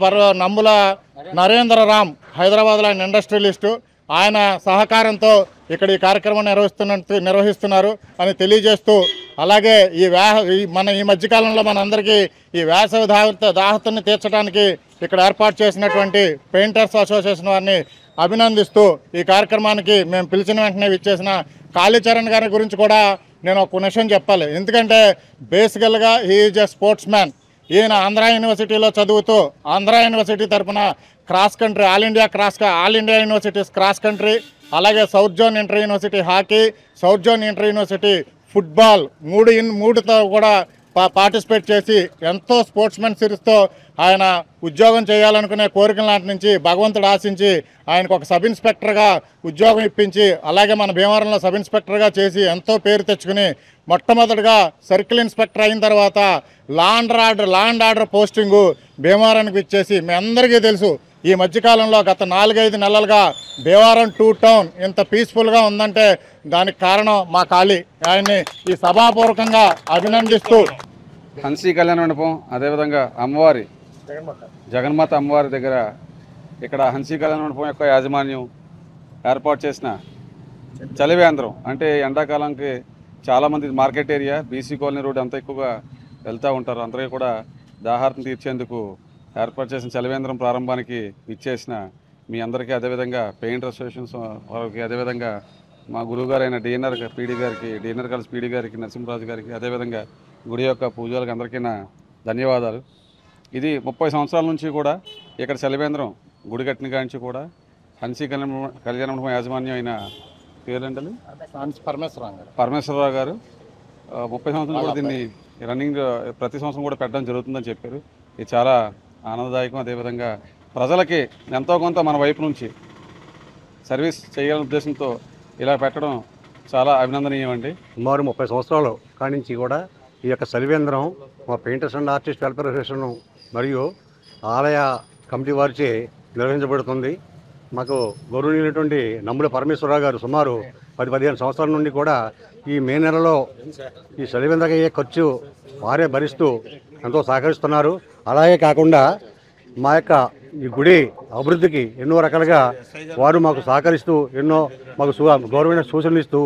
నరేంద్రరామ్ హైదరాబాద్లో ఆయన ఇండస్ట్రియలిస్టు ఆయన సహకారంతో ఇక్కడ ఈ కార్యక్రమం నిర్వహిస్తున్నారు అని తెలియజేస్తూ అలాగే ఈ మధ్యకాలంలో మనందరికీ ఈ వేసవి దాహతాన్ని తీర్చడానికి ఇక్కడ ఏర్పాటు చేసినటువంటి పెయింటర్స్ అసోసియేషన్ వారిని అభినందిస్తూ ఈ కార్యక్రమానికి మేము పిలిచిన వెంటనే విచ్చేసిన కాళీచరణ్ గారి గురించి కూడా నేను ఒక విషయం చెప్పాలి. ఎందుకంటే బేసికల్గా he is a sportsman. ఈయన ఆంధ్ర యూనివర్సిటీలో చదువుతూ ఆంధ్ర యూనివర్సిటీ తరఫున cross country all India universities cross country అలాగే south zone inter university hockey, south zone inter university football మూడుతో కూడా పార్టిసిపేట్ చేసి ఎంతో స్పోర్ట్స్మెన్ సిరీస్తో ఆయన ఉద్యోగం చేయాలనుకునే కోరికల నాటి నుంచి భగవంతుడు ఆశించి ఆయనకు ఒక సబ్ ఇన్స్పెక్టర్గా ఉద్యోగం ఇప్పించి అలాగే మన భీమవరంలో సబ్ ఇన్స్పెక్టర్గా చేసి ఎంతో పేరు తెచ్చుకుని మొట్టమొదటిగా సర్కిల్ ఇన్స్పెక్టర్ అయిన తర్వాత లా అండ్ ఆర్డర్ పోస్టింగు భీమవరానికి ఇచ్చేసి మీ అందరికీ తెలుసు ఈ మధ్యకాలంలో గత 4-5 నెలలుగా భీమవరం 2 టౌన్ ఇంత పీస్ఫుల్గా ఉందంటే దానికి కారణం మా కాళీ. ఆయన్ని ఈ సభాపూర్వకంగా అభినందిస్తూ హన్సీ కళ్యాణ మండపం అదేవిధంగా అమ్మవారి జగన్మాత అమ్మవారి దగ్గర ఇక్కడ హన్సీ కళ్యాణ మండపం యొక్క యాజమాన్యం ఏర్పాటు చేసిన చలివేంద్రం అంటే ఎండాకాలంకి చాలామంది market area BC colony road అంతా ఎక్కువగా వెళ్తూ ఉంటారు. అందరికీ కూడా దాహార్తం తీర్చేందుకు ఏర్పాటు చేసిన చలివేంద్రం ప్రారంభానికి ఇచ్చేసిన మీ అందరికీ అదేవిధంగా పెయింటర్ అసోసియేషన్స్ వారికి అదేవిధంగా మా గురువుగారైన డిఎన్ఆర్ పీడీ గారికి డిఎన్ఆర్ కాలేజ్ పీడీ గారికి నరసింహరాజు గారికి అదేవిధంగా గుడి యొక్క పూజలకు అందరికీ నా ధన్యవాదాలు. ఇది 30 సంవత్సరాల నుంచి కూడా ఇక్కడ చలివేంద్రం గుడి కట్టిన కాంచి కూడా హన్సీ కళ్యాణ మండపం యాజమాన్యం అయిన పేరేంటండి పరమేశ్వరరావు గారు 30 సంవత్సరాలు కూడా దీన్ని రన్నింగ్ ప్రతి సంవత్సరం కూడా పెట్టడం జరుగుతుందని చెప్పారు. ఇది చాలా ఆనందదాయకం. అదేవిధంగా ప్రజలకి ఎంతో కొంత మన వైపు నుంచి సర్వీస్ చేయాలనే ఉద్దేశంతో ఇలా పెట్టడం చాలా అభినందనీయం అండి. సుమారు 30 సంవత్సరాలు కానించి కూడా ఈ యొక్క చలివేంద్రం మా painters and artist welfare association మరియు ఆలయ కమిటీ వారిచే నిర్వహించబడుతుంది. మాకు గౌరవనీయులైనటువంటి నమ్ముల పరమేశ్వరరావు గారు సుమారు 10-15 సంవత్సరాల నుండి కూడా ఈ మే నెలలో ఈ చలివేంద్రకి అయ్యే ఖర్చు వారే భరిస్తూ ఎంతో సహకరిస్తున్నారు. అలాగే కాకుండా మా యొక్క ఈ గుడి అభివృద్ధికి ఎన్నో రకాలుగా వారు మాకు సహకరిస్తూ ఎన్నో మాకు గౌరవమైన సూచనలు ఇస్తూ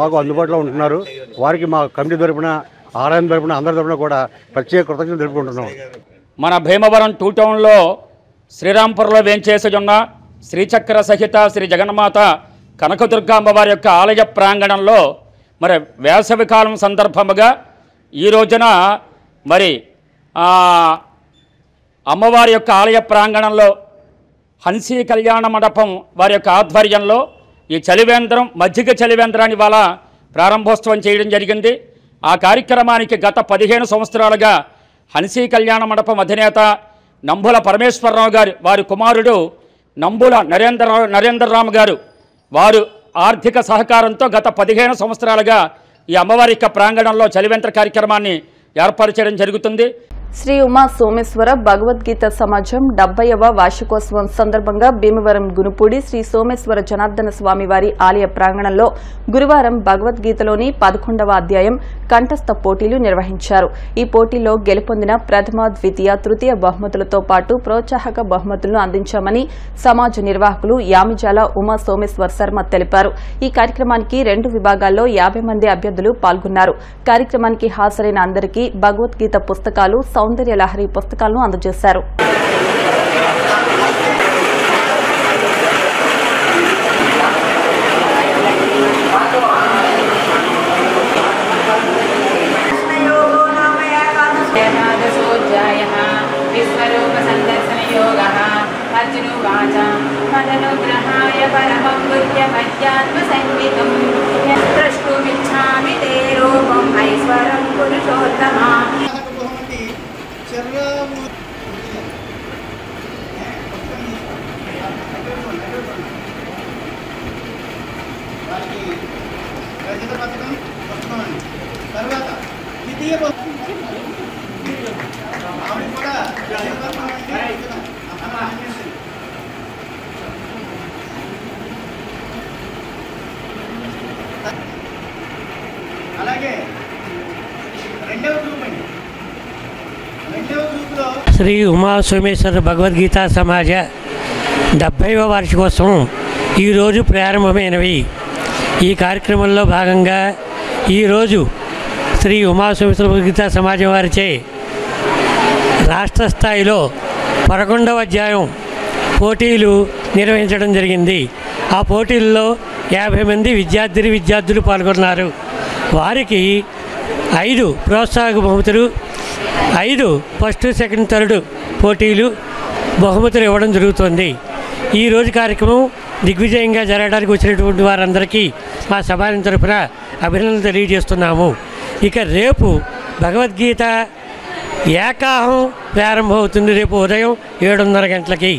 మాకు అందుబాటులో ఉంటున్నారు. వారికి మా కమిటీ తరపున ఆలయం తరపున అందరి తరపున కూడా ప్రత్యేక కృతజ్ఞతలు తెలుపుకుంటున్నాం. మన భీమవరం 2 టౌన్లో శ్రీరాంపురంలో వేంచేసి ఉన్న శ్రీచక్ర సహిత శ్రీ జగన్మాత కనకదుర్గాంబ వారి యొక్క ఆలయ ప్రాంగణంలో మరి వేసవికాలం సందర్భముగా ఈ రోజున మరి అమ్మవారి యొక్క ఆలయ ప్రాంగణంలో హన్సీ కళ్యాణ మండపం వారి యొక్క ఆధ్వర్యంలో ఈ చలివేంద్రం మజ్జిగ చలివేంద్రాన్ని ఇవాళ ప్రారంభోత్సవం చేయడం జరిగింది. ఆ కార్యక్రమానికి గత 15 సంవత్సరాలుగా హన్సీ కళ్యాణ మండపం అధినేత నంబుల పరమేశ్వరరావు గారు వారి కుమారుడు నంబుల నరేంద్రరామ్ గారు వారు ఆర్థిక సహకారంతో గత 15 సంవత్సరాలుగా ఈ అమ్మవారి యొక్క ప్రాంగణంలో చలివేంద్ర కార్యక్రమాన్ని ఏర్పాటు చేయడం జరుగుతుంది. శ్రీ ఉమా సోమేశ్వర భగవద్గీత సమాజం 70వ వార్షికోత్సవం సందర్భంగా భీమవరం గునుపూడి శ్రీ సోమేశ్వర జనార్దన స్వామి వారి ఆలయ ప్రాంగణంలో గురువారం భగవద్గీతలోని 11వ అధ్యాయం కంఠస్థ పోటీలు నిర్వహించారు. ఈ పోటీలో గెలుపొందిన ప్రథమ, ద్వితీయ, తృతీయ బహుమతులతో పాటు ప్రోత్సాహక బహుమతులను అందించామని సమాజ నిర్వాహకులు యామిజాల ఉమా సోమేశ్వర్ శర్మ తెలిపారు. ఈ కార్యక్రమానికి 2 విభాగాల్లో 50 మంది అభ్యర్థులు పాల్గొన్నారు. కార్యక్రమానికి హాజరైన అందరికీ భగవద్గీత పుస్తకాలు, సౌందర్య లహరి పుస్తకాలను అందజేశారు. తర్వాత ద్వితీయ అలాగే రెండవ గ్రూప్ అండి. రెండవ గ్రూప్లో శ్రీ ఉమా సోమేశ్వర భగవద్గీత సమాజ 70వ వార్షికోత్సవం ఈరోజు ప్రారంభమైనవి. ఈ కార్యక్రమంలో భాగంగా ఈరోజు శ్రీ ఉమా సోమేశ్వర భగవద్గీత సమాజం వారిచే రాష్ట్ర స్థాయిలో 11వ అధ్యాయం పోటీలు నిర్వహించడం జరిగింది. ఆ పోటీల్లో 50 మంది విద్యార్థులు పాల్గొన్నారు. వారికి 5 ప్రోత్సాహక బహుమతులు, 5 ఫస్ట్, సెకండ్, థర్డ్ పోటీలు బహుమతులు ఇవ్వడం జరుగుతుంది. ఈరోజు కార్యక్రమం దిగ్విజయంగా జరగడానికి వచ్చినటువంటి వారందరికీ మా సమాజం తరఫున అభినందనలు తెలియజేస్తున్నాము. ఇక రేపు భగవద్గీత ఏకాహం ప్రారంభమవుతుంది రేపు ఉదయం 7:30 గంటలకి.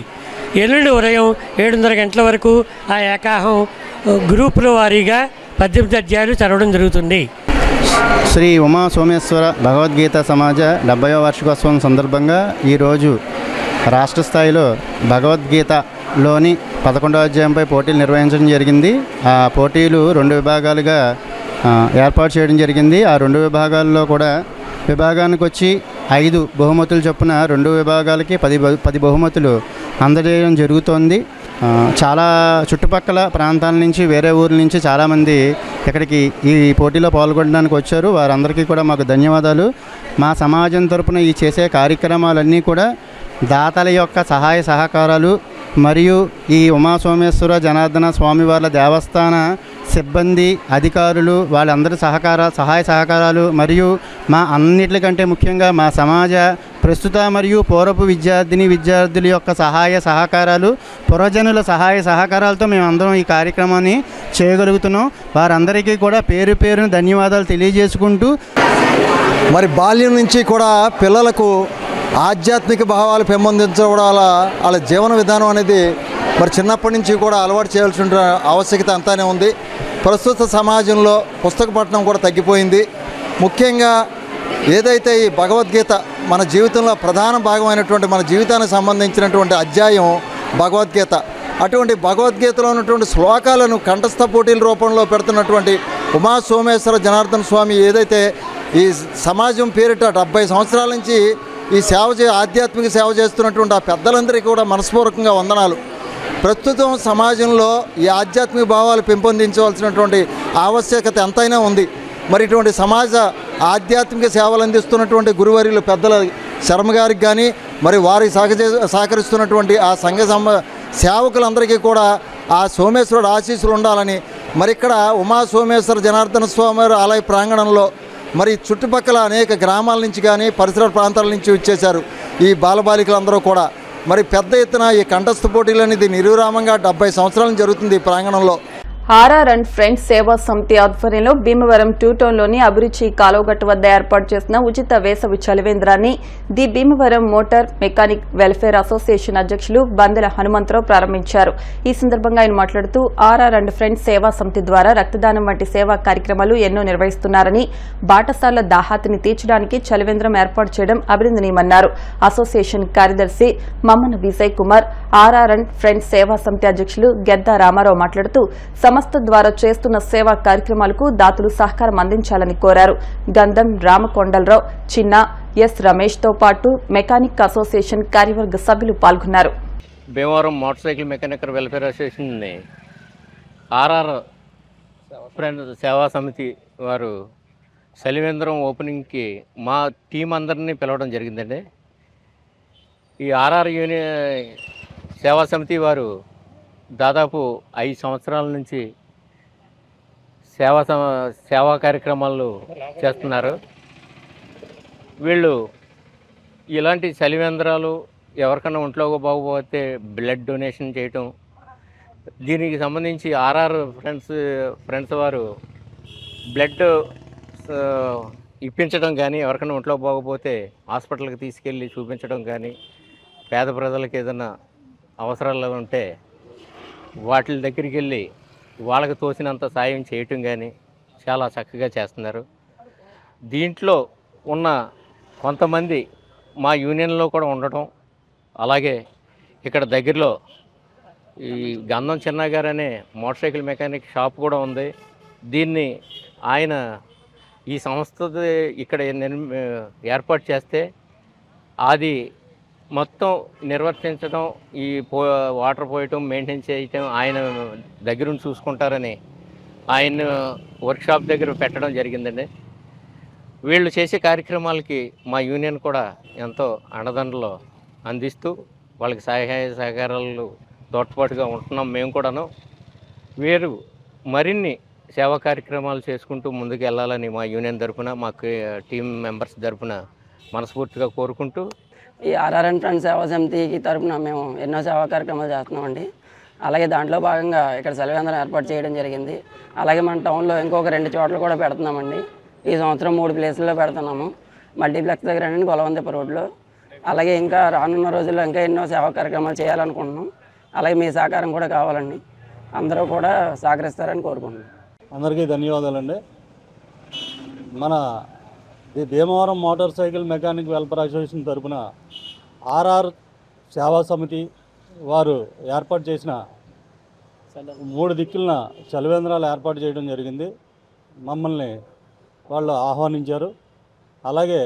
ఎల్లుండి ఉదయం 7:30 గంటల వరకు ఆ ఏకాహం గ్రూపుల వారీగా 18 అధ్యాయాలు చదవడం జరుగుతుంది. శ్రీ ఉమా సోమేశ్వర భగవద్గీత సమాజ 70వ వార్షికోత్సవం సందర్భంగా ఈరోజు రాష్ట్ర స్థాయిలో భగవద్గీతలోని 11వ అధ్యాయంపై పోటీలు నిర్వహించడం జరిగింది. ఆ పోటీలు 2 విభాగాలుగా ఏర్పాటు చేయడం జరిగింది. ఆ 2 విభాగాల్లో కూడా విభాగానికి వచ్చి 5 బహుమతులు చొప్పున 2 విభాగాలకి 10 బహుమతులు అందజేయడం జరుగుతోంది. చాలా చుట్టుపక్కల ప్రాంతాల నుంచి వేరే ఊర్ల నుంచి చాలామంది ఇక్కడికి ఈ పోటీలో పాల్గొనడానికి వచ్చారు. వారందరికీ కూడా మాకు ధన్యవాదాలు. మా సమాజం తరపున ఈ చేసే కార్యక్రమాలన్నీ కూడా దాతల యొక్క సహాయ సహకారాలు మరియు ఈ ఉమా సోమేశ్వర జనార్దన స్వామివార్ల దేవస్థాన సిబ్బంది అధికారులు వాళ్ళందరి సహాయ సహకారాలు మరియు మా అన్నిటికంటే ముఖ్యంగా మా సమాజ ప్రస్తుత మరియు పూర్వపు విద్యార్థుల యొక్క సహాయ సహకారాలు పురజనుల సహాయ సహకారాలతో మేమందరం ఈ కార్యక్రమాన్ని చేయగలుగుతున్నాం. వారందరికీ కూడా పేరు పేరున ధన్యవాదాలు తెలియజేసుకుంటూ మరి బాల్యం నుంచి కూడా పిల్లలకు ఆధ్యాత్మిక భావాలు పెంపొందించడం వాళ్ళ జీవన విధానం అనేది మరి చిన్నప్పటి నుంచి కూడా అలవాటు చేయాల్సిన ఆవశ్యకత అంతానే ఉంది. ప్రస్తుత సమాజంలో పుస్తక పఠనం కూడా తగ్గిపోయింది. ముఖ్యంగా ఏదైతే ఈ భగవద్గీత మన జీవితంలో ప్రధాన భాగమైనటువంటి మన జీవితానికి సంబంధించినటువంటి అధ్యాయం భగవద్గీత. అటువంటి భగవద్గీతలో ఉన్నటువంటి శ్లోకాలను కంఠస్థ పోటీల రూపంలో పెడుతున్నటువంటి ఉమా సోమేశ్వర జనార్దన స్వామి ఏదైతే ఈ సమాజం పేరిట 70 సంవత్సరాల నుంచి ఈ ఆధ్యాత్మిక సేవ చేస్తున్నటువంటి ఆ పెద్దలందరికీ కూడా మనస్పూర్వకంగా వందనాలు. ప్రస్తుతం సమాజంలో ఈ ఆధ్యాత్మిక భావాలు పెంపొందించవలసినటువంటి ఆవశ్యకత ఎంతైనా ఉంది. మరి ఇటువంటి సమాజ ఆధ్యాత్మిక సేవలు అందిస్తున్నటువంటి గురువర్యులు పెద్దల శర్మ గారికి కానీ మరి వారికి సహకరిస్తున్నటువంటి ఆ సంఘ సేవకులందరికీ కూడా ఆ సోమేశ్వరుడు ఆశీస్సులు ఉండాలని మరి ఇక్కడ ఉమా సోమేశ్వర జనార్దన స్వామి ఆలయ ప్రాంగణంలో మరి చుట్టుపక్కల అనేక గ్రామాల నుంచి కానీ పరిసర ప్రాంతాల నుంచి వచ్చేశారు ఈ బాలబాలికలందరూ కూడా. మరి పెద్ద ఎత్తున ఈ కంఠస్థ పోటీలు అనేది నిర్విరామంగా 70 సంవత్సరాలు జరుగుతుంది ఈ ప్రాంగణంలో. ఆర్ఆర్ అండ్ ఫ్రెండ్స్ సేవా సమితి ఆధ్వర్యంలో భీమవరం 2 టౌన్లోని అభిరుచి కాలువగట్టు వద్ద ఏర్పాటు చేసిన ఉచిత వేసవి చలివేంద్రాన్ని the Bhimavaram motor mechanic welfare association అధ్యక్షులు బందెల హనుమంతరావు ప్రారంభించారు. ఈ సందర్భంగా ఆయన మాట్లాడుతూ ఆర్ఆర్ అండ్ ఫ్రెండ్స్ సేవా సమితి ద్వారా రక్తదానం వంటి సేవా కార్యక్రమాలు ఎన్నో నిర్వహిస్తున్నారని, బాటసార్ల దాహాతిని తీర్చడానికి చలివేంద్రం ఏర్పాటు చేయడం అభినందనీయమన్నారు. అసోసియేషన్ కార్యదర్శి Mammana Vijay Kumar, RR and friends Seva Samiti అధ్యక్షులు గెద్దా రామారావు మాట్లాడుతూ సంస్థ ద్వారా చేస్తున్న సేవా కార్యక్రమాలకు దాతలు సహకారం అందించాలని కోరారు. గంధం రామకొండలరావు, చిన్న ఎస్ రమేష్ తో పాటు మెకానిక్ అసోసియేషన్ కార్యవర్గ సభ్యులు పాల్గొన్నారు. Bhimavaram motorcycle mechanical welfare association RR friends Seva Samithi వారు చలివేంద్రం ఓపెనింగ్కి మా టీం అందరినీ పిలవడం జరిగిందండి. ఈ ఆర్ఆర్ సేవా సమితి వారు దాదాపు 5 సంవత్సరాల నుంచి సేవా కార్యక్రమాలు చేస్తున్నారు. వీళ్ళు ఇలాంటి చలివేంద్రాలు ఎవరికైనా ఒంట్లో బాగోపోతే బ్లడ్ డొనేషన్ చేయటం, దీనికి సంబంధించి ఆర్ఆర్ ఫ్రెండ్స్ వారు బ్లడ్ ఇప్పించడం కానీ, ఎవరికైనా ఒంట్లో బాగోపోతే హాస్పిటల్కి తీసుకెళ్ళి చూపించడం కానీ, పేద ప్రజలకు ఏదైనా అవసరాలు ఉంటే వాటి దగ్గరికి వెళ్ళి వాళ్ళకి తోసినంత సాయం చేయటం కానీ చాలా చక్కగా చేస్తున్నారు. దీంట్లో ఉన్న కొంతమంది మా యూనియన్లో కూడా ఉండటం, అలాగే ఇక్కడ దగ్గరలో ఈ గంధం చిన్న గారు అనే మోటార్ సైకిల్ మెకానిక్ షాప్ కూడా ఉంది. దీన్ని ఆయన ఈ సంస్థ ఇక్కడ ఏర్పాటు చేస్తే అది మొత్తం నిర్వర్తించడం, ఈ వాటర్ పోయటం, మెయింటైన్ చేయటం ఆయన దగ్గరుండి చూసుకుంటారని ఆయన వర్క్షాప్ దగ్గర పెట్టడం జరిగిందండి. వీళ్ళు చేసే కార్యక్రమాలకి మా యూనియన్ కూడా ఎంతో అండదండలు అందిస్తూ వాళ్ళకి సహాయ సహకారాలు తోడ్పాటుగా ఉంటున్నాం మేము కూడాను. వీరు మరిన్ని సేవా కార్యక్రమాలు చేసుకుంటూ ముందుకు వెళ్ళాలని మా యూనియన్ తరఫున, మా టీం మెంబర్స్ తరఫున మనస్ఫూర్తిగా కోరుకుంటూ ఈ ఆర్ఆర్ అండ్ ఫ్రెండ్స్ సేవా సమితికి తరఫున మేము ఎన్నో సేవా కార్యక్రమాలు చేస్తున్నామండి. అలాగే దాంట్లో భాగంగా ఇక్కడ చలివేంద్రం ఏర్పాటు చేయడం జరిగింది. అలాగే మన టౌన్లో ఇంకొక 2 చోట్ల కూడా పెడుతున్నామండి. ఈ సంవత్సరం 3 ప్లేసుల్లో పెడుతున్నాము. మల్టీప్లెక్స్ దగ్గర అండి గొలవందీప రోడ్లో. అలాగే ఇంకా రానున్న రోజుల్లో ఇంకా ఎన్నో సేవా కార్యక్రమాలు చేయాలనుకుంటున్నాం. అలాగే మీ సహకారం కూడా కావాలండి. అందరూ కూడా సహకరిస్తారని కోరుకుంటున్నాం. అందరికీ ధన్యవాదాలండి. మన ఈ Bhimavaram motor cycle mechanic welfare association తరఫున ఆర్ఆర్ సేవా సమితి వారు ఏర్పాటు చేసిన 3 దిక్కులన చలివేంద్రాలు ఏర్పాటు చేయడం జరిగింది. మమ్మల్ని వాళ్ళు ఆహ్వానించారు. అలాగే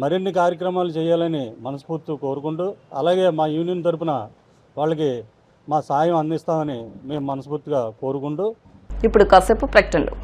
మరిన్ని కార్యక్రమాలు చేయాలని మనస్ఫూర్తిగా కోరుకుంటూ, అలాగే మా యూనియన్ తరఫున వాళ్ళకి మా సాయం అందిస్తామని మేము మనస్ఫూర్తిగా కోరుకుంటూ ఇప్పుడు కాసేపు ప్రకటనలు.